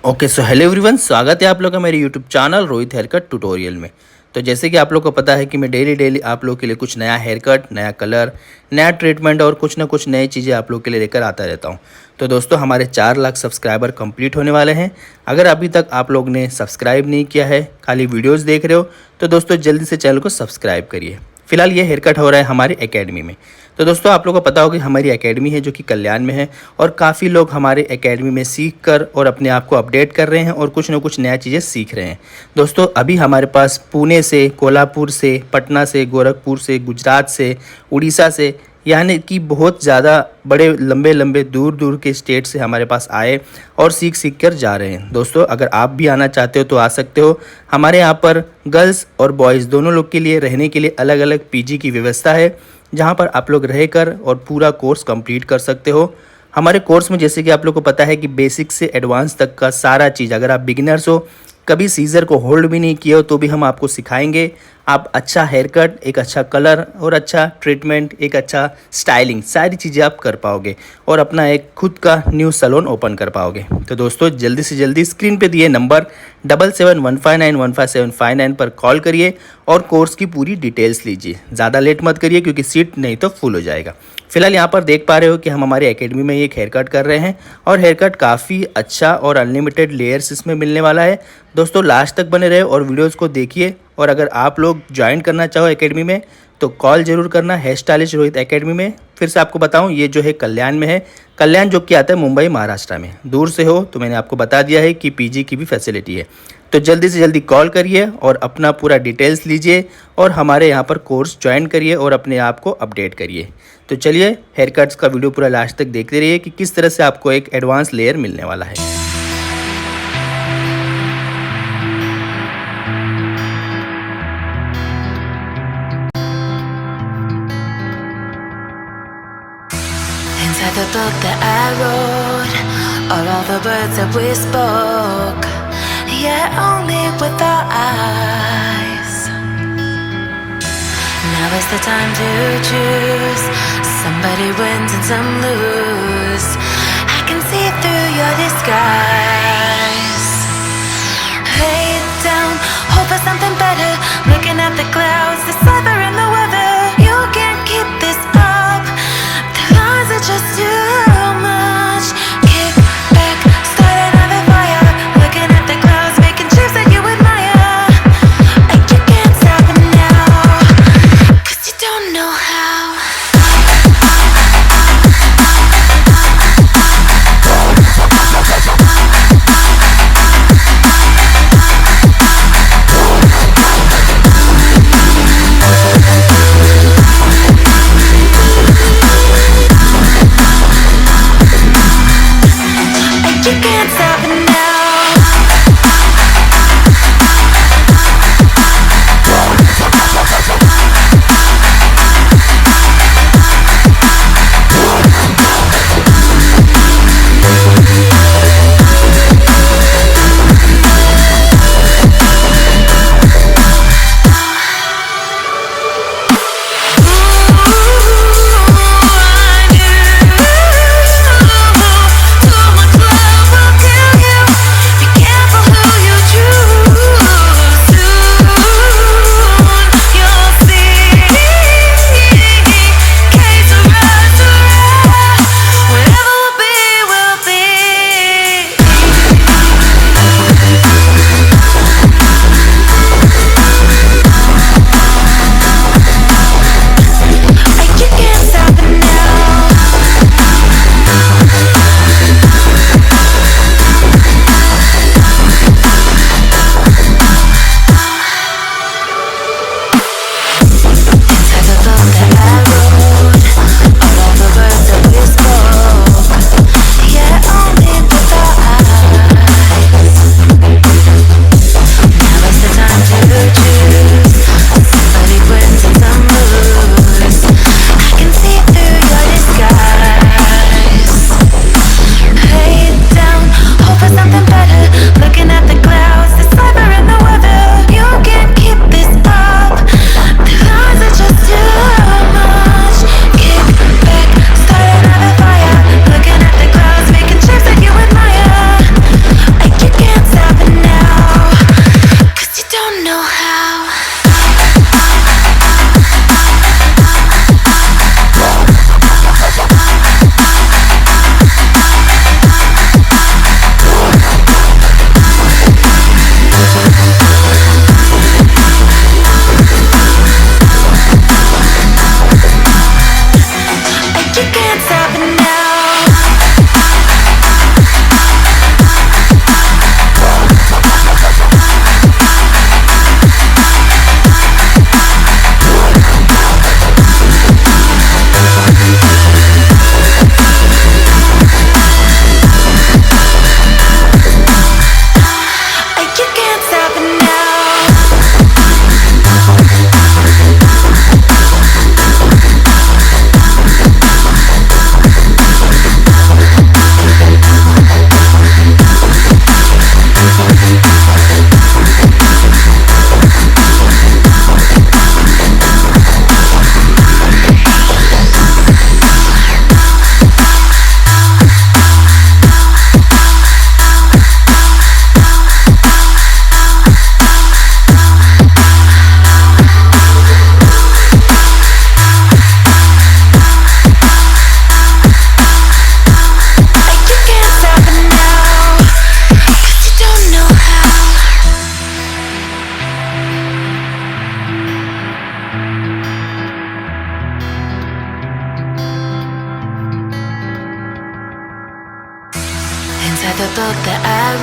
Okay so hello everyone, स्वागत है आप लोग का मेरे YouTube channel Rohit haircut tutorial में। तो जैसे कि आप लोग को पता है कि मैं डेली आप लोग के लिए कुछ नया हेयर कट, नया कलर, नया ट्रीटमेंट और कुछ ना कुछ नई चीज़ें आप लोग के लिए लेकर आता रहता हूं। तो दोस्तों, हमारे 4 लाख सब्सक्राइबर कंप्लीट होने वाले हैं। अगर अभी तक आप लोग ने सब्सक्राइब नहीं किया है, खाली वीडियोज़ देख रहे हो, तो दोस्तों जल्दी से चैनल को सब्सक्राइब करिए। फिलहाल ये हेयर कट हो रहा है हमारी एकेडमी में। तो दोस्तों, आप लोगों को पता होगा कि हमारी एकेडमी है जो कि कल्याण में है, और काफ़ी लोग हमारे एकेडमी में सीख कर और अपने आप को अपडेट कर रहे हैं और कुछ ना कुछ नया चीज़ें सीख रहे हैं। दोस्तों, अभी हमारे पास पुणे से, कोल्हापुर से, पटना से, गोरखपुर से, गुजरात से, उड़ीसा से, यानी कि बहुत ज़्यादा बड़े लंबे लंबे दूर दूर के स्टेट से हमारे पास आए और सीख कर जा रहे हैं। दोस्तों, अगर आप भी आना चाहते हो तो आ सकते हो। हमारे यहाँ पर गर्ल्स और बॉयज़ दोनों लोग के लिए रहने के लिए अलग अलग पीजी की व्यवस्था है, जहाँ पर आप लोग रहकर और पूरा कोर्स कंप्लीट कर सकते हो। हमारे कोर्स में जैसे कि आप लोग को पता है कि बेसिक से एडवांस तक का सारा चीज़, अगर आप बिगिनर्स हो, कभी सीज़र को होल्ड भी नहीं किए हो, तो भी हम आपको सिखाएंगे। आप अच्छा हेयर कट, एक अच्छा कलर और अच्छा ट्रीटमेंट, एक अच्छा स्टाइलिंग, सारी चीज़ें आप कर पाओगे और अपना एक खुद का न्यू सैलून ओपन कर पाओगे। तो दोस्तों, जल्दी से जल्दी स्क्रीन पे दिए नंबर 7715915759 पर कॉल करिए और कोर्स की पूरी डिटेल्स लीजिए। ज़्यादा लेट मत करिए, क्योंकि सीट नहीं तो फुल हो जाएगा। फिलहाल यहाँ पर देख पा रहे हो कि हम हमारे एकेडमी में एक हेयर कट कर रहे हैं, और हेयर कट काफ़ी अच्छा और अनलिमिटेड लेयर्स इसमें मिलने वाला है। दोस्तों, लास्ट तक बने रहे और वीडियोज़ को देखिए। और अगर आप लोग ज्वाइन करना चाहो एकेडमी में, तो कॉल जरूर करना है स्टाइलिश रोहित एकेडमी में। फिर से आपको बताऊं, ये जो है कल्याण में है। कल्याण जो कि आता है मुंबई, महाराष्ट्र में। दूर से हो तो मैंने आपको बता दिया है कि पीजी की भी फैसिलिटी है। तो जल्दी से जल्दी कॉल करिए और अपना पूरा डिटेल्स लीजिए और हमारे यहाँ पर कोर्स ज्वाइन करिए और अपने आप को अपडेट करिए। तो चलिए, हेयर कट्स का वीडियो पूरा लास्ट तक देखते रहिए कि किस तरह से आपको एक एडवांस लेयर मिलने वाला है। Inside the book that I wrote are all the words that we spoke, yet only with our eyes. Now is the time to choose. Somebody wins and some lose. I can see through your disguise. Lay it down, hope for something better. Looking at the clouds, the cyber and the weather. You can't keep this up. The lies are just too much. Kick back, start another fire. Looking at the clouds, making shapes that you admire. And you can't stop it now, 'cause you don't know how. You can't stop it now.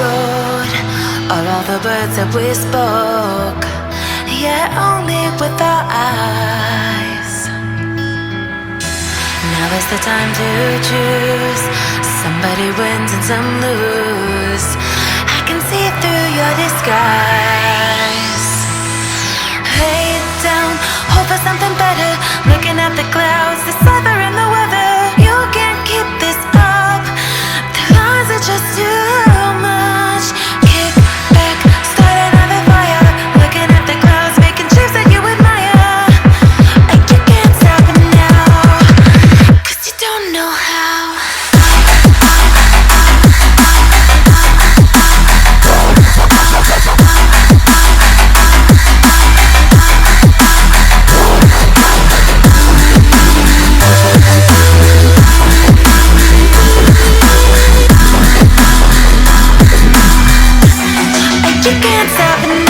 road are all the words that we spoke, yet only with our eyes. Now is the time to choose. Somebody wins and some lose. I can see through your disguise. Head down, hope for something better. Looking at the clouds, the sliver in the weather. You can't keep this up. The lies are just too much. Kick back, start another fire. Looking at the clouds, making shapes that you admire. And you can't stop it now, 'cause you don't know how. You can't stop it